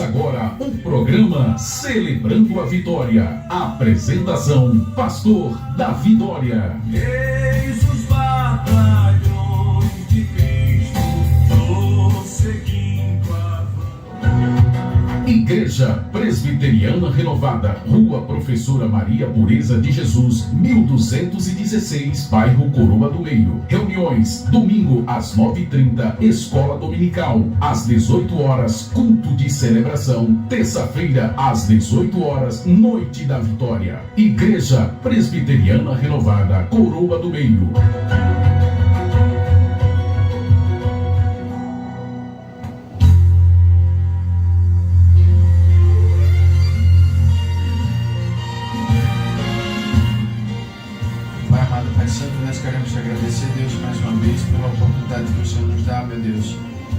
agora o programa Celebrando a Vitória. Apresentação, Pastor Davi Dória. Eis os batalhões de Cristo, prosseguindo avante. Igreja Presbiteriana Renovada, Rua Professora Maria Pureza de Jesus, 1216, bairro Coroa do Meio. Reuniões, domingo às 9h30, Escola Dominical, às 18 horas, culto de celebração. Terça-feira, às 18 horas, Noite da Vitória. Igreja Presbiteriana Renovada, Coroa do Meio. Nós queremos te agradecer, Deus, mais uma vez pela oportunidade que o Senhor nos dá, meu Deus,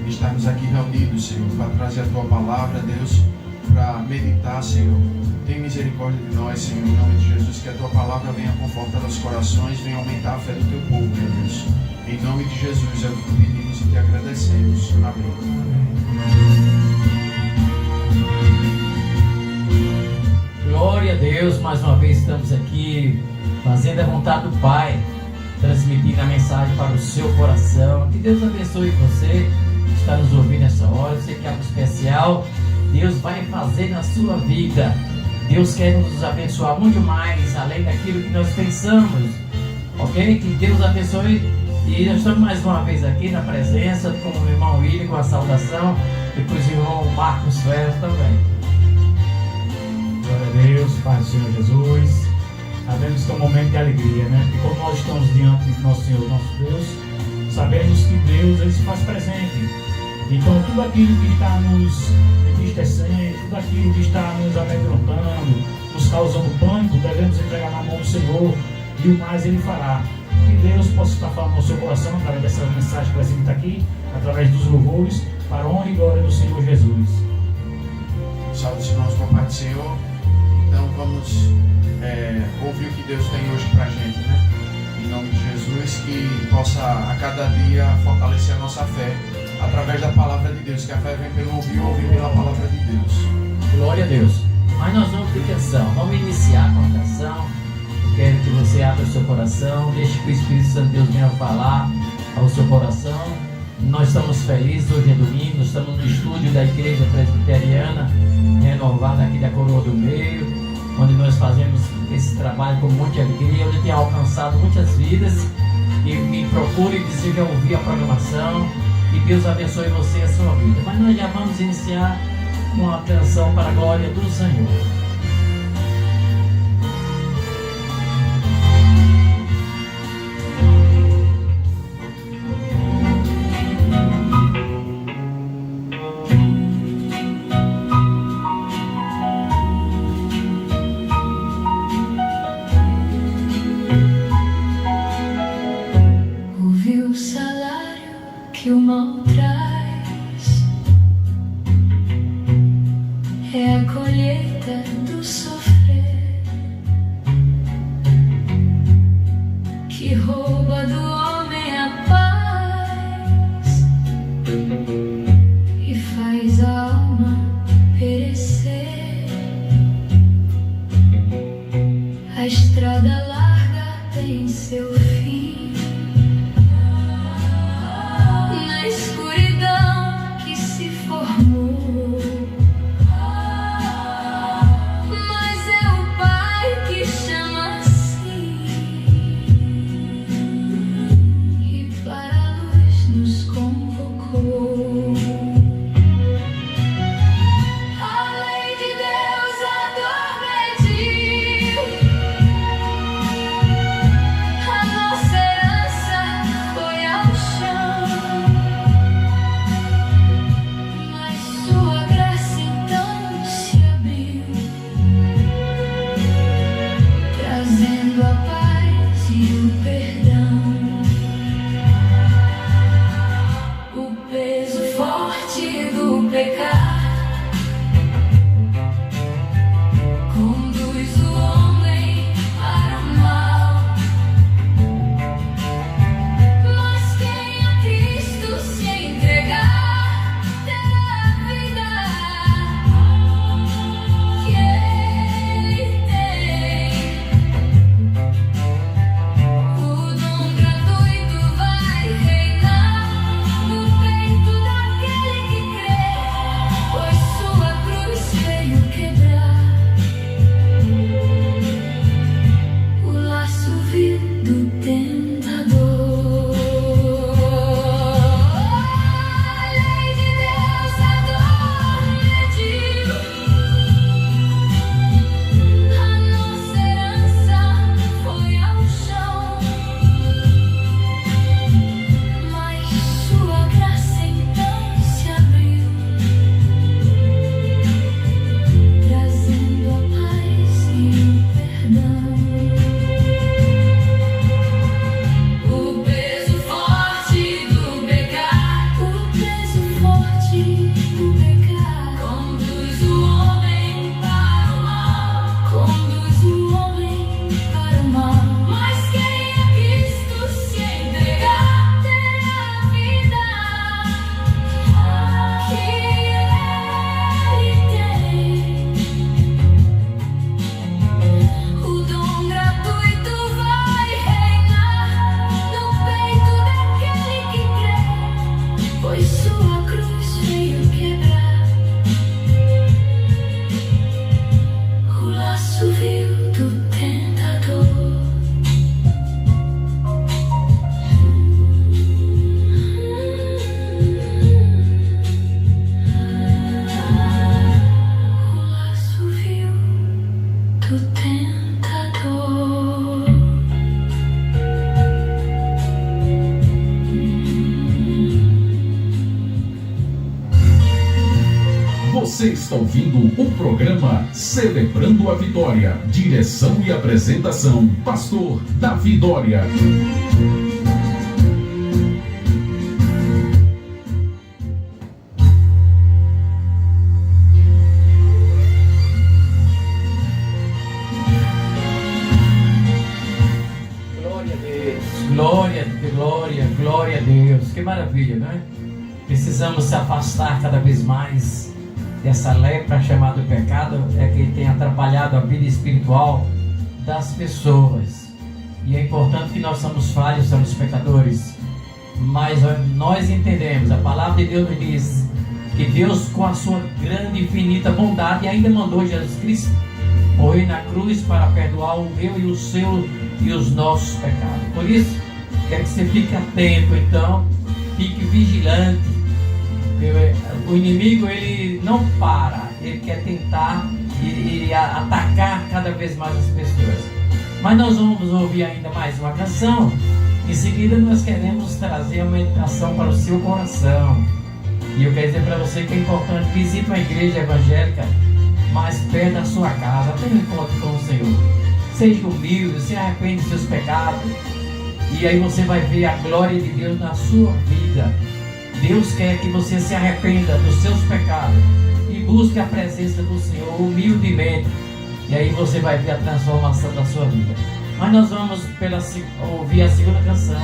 de estarmos aqui reunidos, Senhor, para trazer a Tua palavra, Deus, para meditar, Senhor. Tem misericórdia de nós, Senhor, em nome de Jesus, que a Tua palavra venha confortar os corações, venha aumentar a fé do Teu povo, meu Deus. Em nome de Jesus é o que pedimos e te agradecemos. Amém. Glória a Deus, mais uma vez estamos aqui fazendo a vontade do Pai, transmitindo a mensagem para o seu coração. Que Deus abençoe você que está nos ouvindo nessa hora. Eu sei que é algo especial Deus vai fazer na sua vida. Deus quer nos abençoar muito mais, além daquilo que nós pensamos, ok? Que Deus abençoe. E nós estamos mais uma vez aqui na presença com o irmão William, com a saudação, e com o irmão Marcos Ferro também. Glória a Deus, Pai do Senhor Jesus. Sabemos que é um momento de alegria, né? Porque como nós estamos diante de nosso Senhor, nosso Deus, sabemos que Deus, Ele se faz presente. Então tudo aquilo que está nos entristecendo, tudo aquilo que está nos amedrontando, nos causando pânico, devemos entregar na mão do Senhor e o mais Ele fará. Que Deus possa estar falando no seu coração através dessa mensagem que vai ser aqui, através dos louvores, para a honra e glória do Senhor Jesus. Salve os irmãos com a paz do Senhor. Então vamos ouvir o que Deus tem hoje pra gente, né? Em nome de Jesus, que possa a cada dia fortalecer a nossa fé através da palavra de Deus, que a fé vem pelo ouvir, ouvir pela palavra de Deus. Glória a Deus. Mas nós vamos ter canção, vamos iniciar com a canção. Eu quero que você abra o seu coração, deixe que o Espírito Santo de Deus venha falar ao seu coração. Nós estamos felizes, hoje é domingo, nós estamos no estúdio da Igreja Presbiteriana Renovada aqui da Coroa do Meio, onde nós fazemos esse trabalho com muita alegria, onde tem alcançado muitas vidas. E me procure e deseja ouvir a programação. Que Deus abençoe você e a sua vida. Mas nós já vamos iniciar com uma canção para a glória do Senhor. Que o mal traz é a colheita do sofrer que rouba do homem a paz e faz a alma perecer. A estrada larga tem seu fim. Você está ouvindo o programa Celebrando a Vitória. Direção e apresentação, Pastor Davi Dória. Glória a Deus, que maravilha, não é? Precisamos se afastar cada vez mais dessa lepra chamada pecado, é que tem atrapalhado a vida espiritual das pessoas. E é importante que nós somos falhos, somos pecadores, mas nós entendemos, a palavra de Deus nos diz que Deus, com a sua grande e infinita bondade, ainda mandou Jesus Cristo morrer na cruz para perdoar o meu e o seu e os nossos pecados. Por isso, quero que você fique atento, então, fique vigilante. O inimigo, ele não para, ele quer tentar e atacar cada vez mais as pessoas. Mas nós vamos ouvir ainda mais uma canção. Em seguida nós queremos trazer uma meditação para o seu coração. E eu quero dizer para você que é importante, visite uma igreja evangélica mais perto da sua casa, tenha um encontro com o Senhor. Seja humilde, se arrepende dos seus pecados. E aí você vai ver a glória de Deus na sua vida. Deus quer que você se arrependa dos seus pecados e busque a presença do Senhor humildemente. E aí você vai ver a transformação da sua vida. Mas nós vamos ouvir a segunda canção.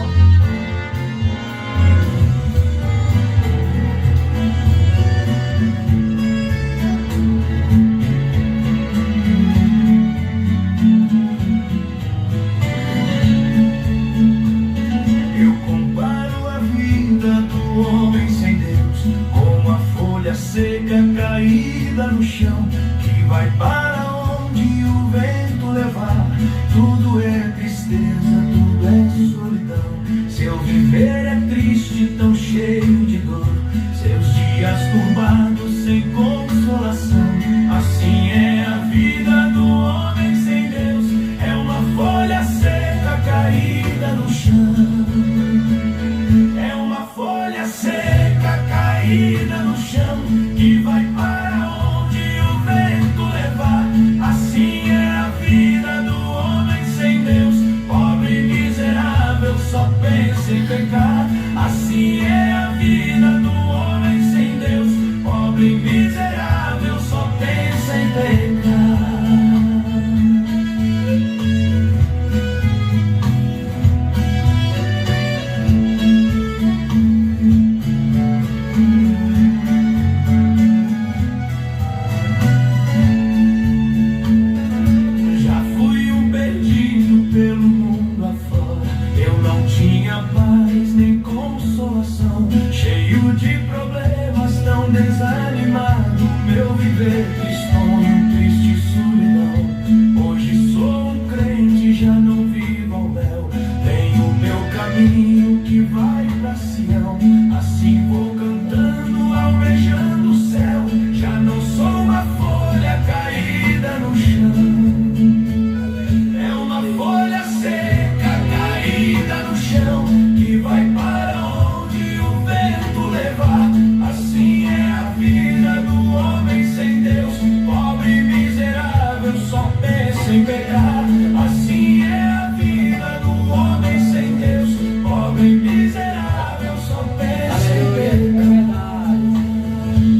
Seca caída no chão, que vai para onde o vento levar. Tudo é tristeza, tudo é solidão. Seu viver é triste, tão cheio de dor. Seus dias turbados, sem consolação. Assim é a vida do homem sem Deus. É uma folha seca caída no chão. É uma folha seca caída no chão, que vai para onde o vento levar. Assim é a vida do homem sem Deus. Pobre e miserável, só pensa em pecar. Assim é a vida do homem sem Deus. Pobre e miserável, só pensa em pecar. Cheio de problemas, tão desanimado, meu viver tristonho, triste solidão. Hoje sou um crente, já não vivo ao léu. Tenho meu caminho que vai pra Sião. Assim vou cantando, almejando o céu. Já não sou uma folha caída no chão. É uma folha seca caída no chão, que vai para assim é a vida do homem sem Deus. Pobre e miserável, só pensa em pecar. Assim é a vida do homem sem Deus. Pobre e miserável, só pensa em pecar.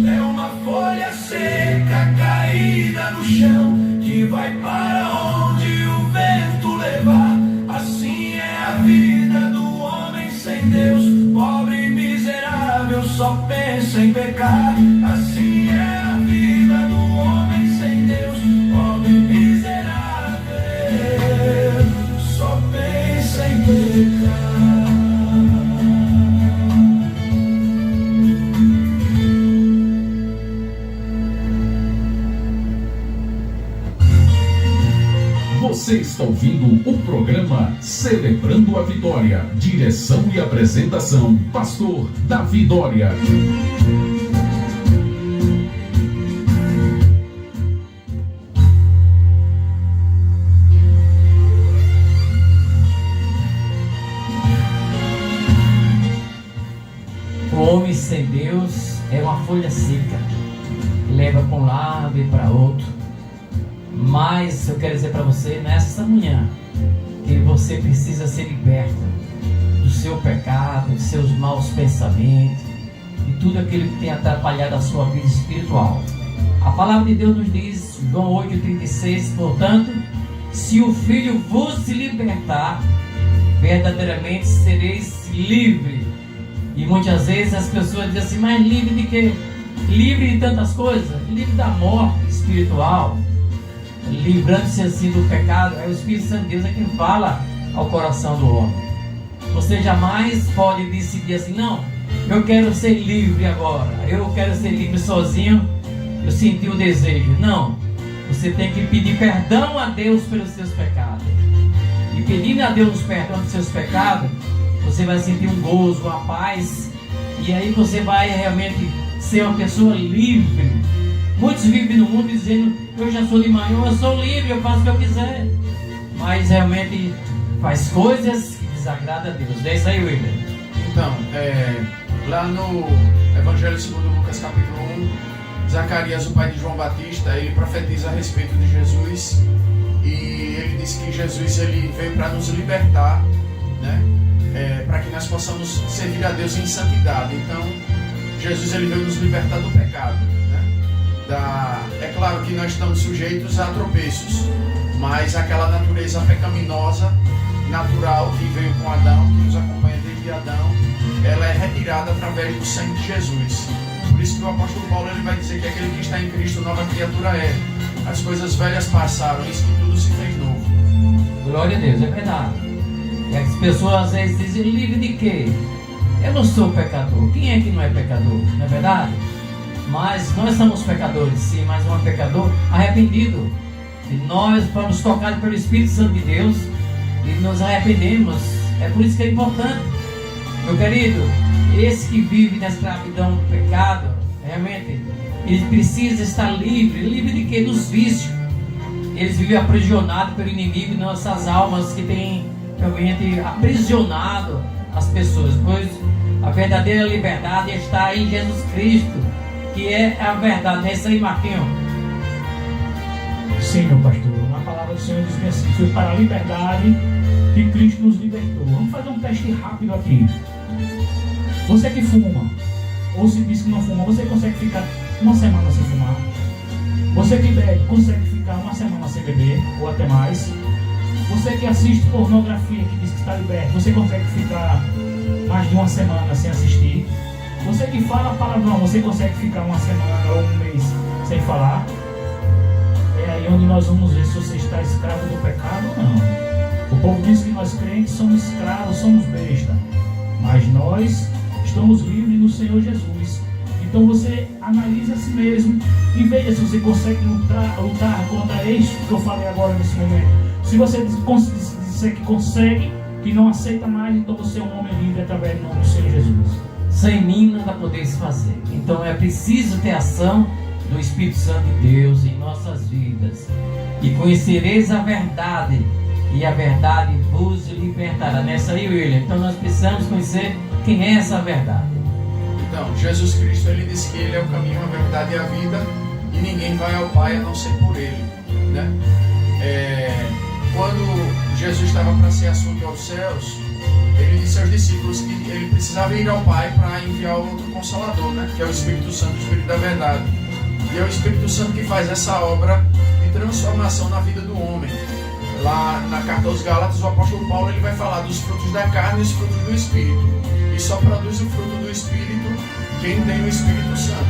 É uma folha seca caída no chão, que vai para onde o vento levar. Assim é a vida do homem sem Deus. Pobre e miserável, só pensa em pecar. Assim é a vida do homem sem Deus. Pobre e miserável, só pensa em pecar. Você está ouvindo o programa Celebrando a Vitória. Direção e apresentação, Pastor Davi Dória. O homem sem Deus é uma folha seca. Ele leva para um lado e para outro. Mas eu quero dizer para você nessa manhã que você precisa ser liberto do seu pecado, dos seus maus pensamentos, de tudo aquilo que tem atrapalhado a sua vida espiritual. A palavra de Deus nos diz, João 8,36, portanto, se o Filho vos libertar, verdadeiramente sereis livre. E muitas vezes as pessoas dizem assim, mas livre de quê? Livre de tantas coisas, livre da morte espiritual, livrando-se assim do pecado. É o Espírito Santo de Deus é quem fala ao coração do homem. Você jamais pode decidir assim, não, eu quero ser livre agora, eu quero ser livre sozinho, eu senti o desejo. Não, você tem que pedir perdão a Deus pelos seus pecados. E pedindo a Deus perdão dos seus pecados, você vai sentir um gozo, uma paz, e aí você vai realmente ser uma pessoa livre. Muitos vivem no mundo dizendo, eu já sou de maior, eu sou livre, eu faço o que eu quiser. Mas realmente faz coisas que desagradam a Deus. É isso aí, William. Então, lá no Evangelho segundo Lucas capítulo 1, Zacarias, o pai de João Batista, ele profetiza a respeito de Jesus. E ele diz que Jesus ele veio para nos libertar, né? Para que nós possamos servir a Deus em santidade. Então, Jesus ele veio nos libertar do pecado, né? É claro que nós estamos sujeitos a tropeços, mas aquela natureza pecaminosa, natural, que veio com Adão, que nos acompanha desde Adão, ela é retirada através do sangue de Jesus. Por isso que o apóstolo Paulo ele vai dizer que aquele que está em Cristo, nova criatura é. As coisas velhas passaram, eis que tudo se fez novo. Glória a Deus, é verdade. E as pessoas às vezes dizem, livre de quê? Eu não sou pecador. Quem é que não é pecador? Não é verdade? Mas nós somos pecadores, sim, mas um pecador arrependido. E nós fomos tocados pelo Espírito Santo de Deus e nos arrependemos. É por isso que é importante, meu querido, esse que vive na escravidão do pecado, realmente, ele precisa estar livre. Livre de quê? Dos vícios. Eles vivem aprisionados pelo inimigo, nossas almas que têm realmente aprisionado as pessoas. Pois a verdadeira liberdade está em Jesus Cristo, que é a verdade. Não é isso aí, Marquinhos? Sim, meu pastor. Na palavra do Senhor diz assim, foi para a liberdade que Cristo nos libertou. Vamos fazer um teste rápido aqui. Você que fuma, ou se diz que não fuma, você consegue ficar uma semana sem fumar? Você que bebe, consegue ficar uma semana sem beber, ou até mais? Você que assiste pornografia, que diz que está liberto, você consegue ficar mais de uma semana sem assistir? Você que fala palavrão, você consegue ficar uma semana ou um mês sem falar? É aí onde nós vamos ver se você está escravo do pecado ou não. O povo diz que nós crentes somos escravos, somos besta, mas nós estamos livres no Senhor Jesus. Então você analise a si mesmo e veja se você consegue lutar contra isso que eu falei agora nesse momento. Se você disser que consegue, que não aceita mais, então você é um homem livre através do nome do Senhor Jesus. Sem mim nada podeis fazer. Então é preciso ter ação do Espírito Santo de Deus em nossas vidas. E conhecereis a verdade, e a verdade vos libertará. Nessa aí, William. Então nós precisamos conhecer quem é essa verdade. Então, Jesus Cristo, ele disse que ele é o caminho, a verdade e a vida, e ninguém vai ao Pai a não ser por ele, né? Quando Jesus estava para ser assunto aos céus, ele disse aos discípulos que ele precisava ir ao Pai para enviar outro Consolador, né? Que é o Espírito Santo, o Espírito da verdade. E é o Espírito Santo que faz essa obra de transformação na vida do homem. Lá na carta aos Gálatas, o apóstolo Paulo ele vai falar dos frutos da carne e os frutos do Espírito. E só produz o fruto do Espírito quem tem o Espírito Santo.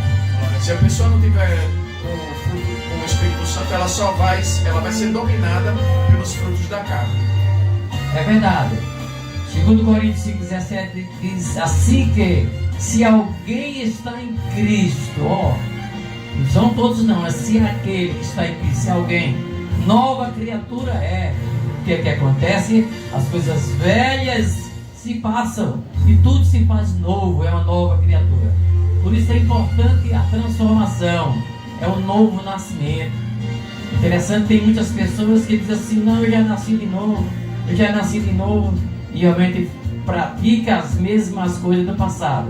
Se a pessoa não tiver o fruto com o Espírito Santo, ela vai ser dominada pelos frutos da carne. É verdade. Segundo Coríntios 5,17 diz assim que se alguém está em Cristo, não são todos não, é se aquele que está em Cristo, se alguém, nova criatura é. O que é que acontece? As coisas velhas se passam e tudo se faz novo, é uma nova criatura. Por isso é importante a transformação, é o novo nascimento. Interessante, tem muitas pessoas que dizem assim, não, eu já nasci de novo, e realmente pratica as mesmas coisas do passado.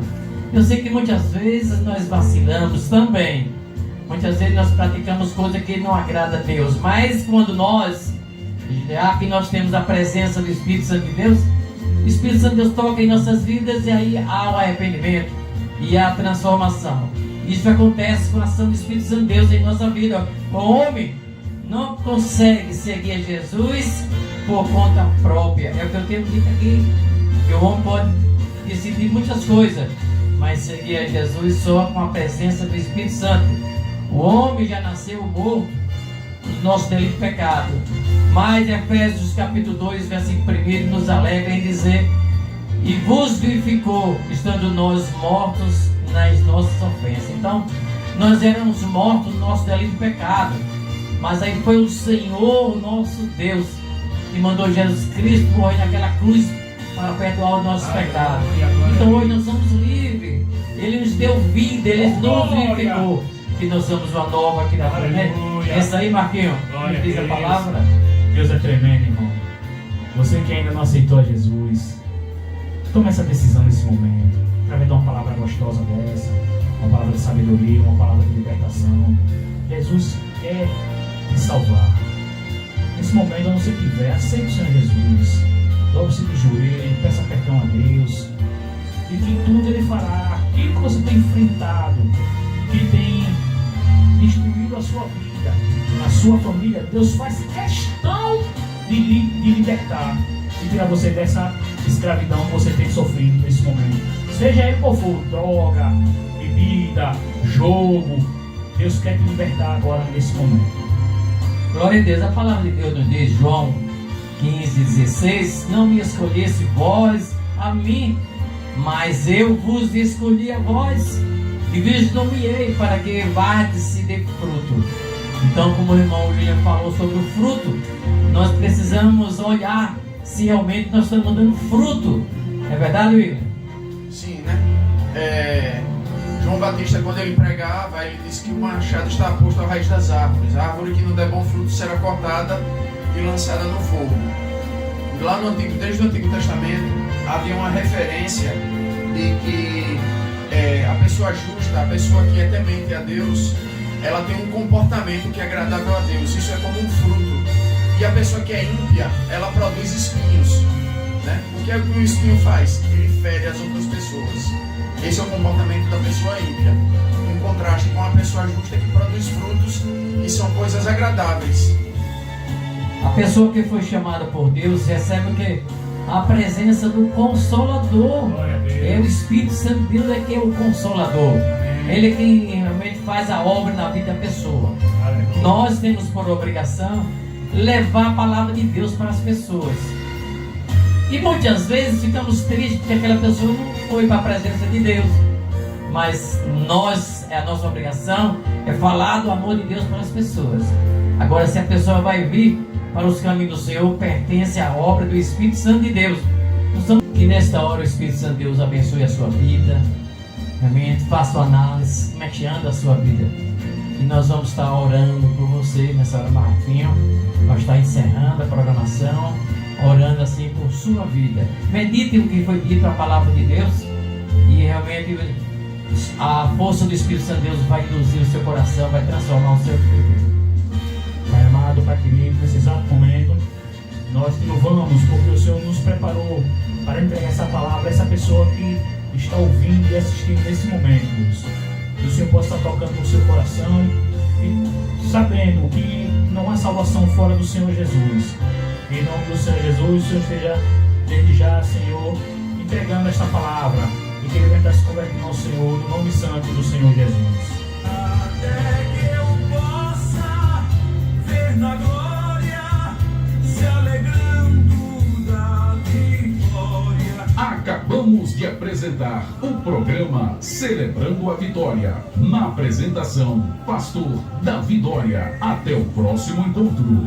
Eu sei que muitas vezes nós vacilamos também, Muitas vezes nós praticamos coisas que não agradam a Deus, mas quando nós, já que nós temos a presença do Espírito Santo de Deus, o Espírito Santo de Deus toca em nossas vidas e aí há o arrependimento e a transformação. Isso acontece com a ação do Espírito Santo de Deus em nossa vida. O homem não consegue seguir a Jesus por conta própria. É o que eu tenho dito aqui, que o homem pode decidir muitas coisas, mas seguir a Jesus só com a presença do Espírito Santo. O homem já nasceu morto do nosso delito e pecado. Mas Efésios capítulo 2, versículo 1 nos alegra em dizer: e vos vivificou, estando nós mortos nas nossas ofensas. Então, nós éramos mortos no nosso delito e pecado, mas aí foi o Senhor, nosso Deus, que mandou Jesus Cristo morrer naquela cruz para perdoar os nossos pecados. Então hoje nós somos livres. Ele nos deu vida, Ele nos vivificou. Que nós somos uma nova criatura, né? Essa aí, Marquinhos, me diz a palavra. Deus é tremendo, irmão. Você que ainda não aceitou a Jesus, tome essa decisão nesse momento, através de uma palavra gostosa dessa, uma palavra de sabedoria, uma palavra de libertação. Jesus quer te salvar. Nesse momento, onde você estiver, aceite o Senhor Jesus. Dobre-se de joelho, peça perdão a Deus. E que tudo Ele fará. Aquilo que você tem enfrentado, que tem destruído a sua vida, a sua família, Deus faz questão de libertar e tirar você dessa escravidão que você tem sofrido nesse momento. Seja ele qual for, droga, bebida, jogo, Deus quer te libertar agora nesse momento. Glória a Deus. A palavra de Deus nos diz, João 15:16: não me escolhesse vós a mim, mas eu vos escolhi a vós e vos nomeei para que vardes e dê fruto. Então, como o irmão William falou sobre o fruto, nós precisamos olhar se realmente nós estamos dando fruto. É verdade, William? Sim, né? João Batista, quando ele pregava, ele disse que o machado está posto à raiz das árvores. A árvore que não der bom fruto será cortada e lançada no fogo. Lá no Antigo, desde o Antigo Testamento, havia uma referência de que a pessoa justa, a pessoa que é temente a Deus, ela tem um comportamento que é agradável a Deus. Isso é como um fruto. E a pessoa que é ímpia, ela produz espinhos, né? O que é que o espinho faz? Ele fere as outras pessoas. Esse é o comportamento da pessoa ímpia, em contraste com a pessoa justa que produz frutos e são coisas agradáveis. A pessoa que foi chamada por Deus recebe o quê? A presença do Consolador. É o Espírito Santo de Deus que é o Consolador. Ele é quem realmente faz a obra na vida da pessoa. Nós temos por obrigação levar a palavra de Deus para as pessoas. E muitas vezes ficamos tristes porque aquela pessoa não foi para a presença de Deus. Mas a nossa obrigação é falar do amor de Deus para as pessoas. Agora, se a pessoa vai vir para os caminhos do Senhor, pertence à obra do Espírito Santo de Deus. Que nesta hora o Espírito Santo de Deus abençoe a sua vida. Realmente faça uma análise, como é que anda a sua vida. E nós vamos estar orando por você nessa hora, Marquinho. Nós estar encerrando a programação, orando assim por sua vida. Medite o que foi dito a palavra de Deus e realmente a força do Espírito Santo de Deus vai induzir o seu coração, vai transformar o seu viver. Pai amado, Pai querido, nesse exato momento nós te louvamos porque o Senhor nos preparou para entregar essa palavra a essa pessoa que está ouvindo e assistindo nesse momento, Deus. Que o Senhor possa estar tocando no seu coração e sabendo que não há salvação fora do Senhor Jesus. Em nome do Senhor Jesus, o Senhor esteja desde já, Senhor, entregando esta palavra e que ele venha se converter ao Senhor, no nome santo do Senhor Jesus. Até que eu possa ver na glória, se alegrando da vitória. Acabamos de apresentar o programa Celebrando a Vitória. Na apresentação, Pastor Davi Dória. Até o próximo encontro.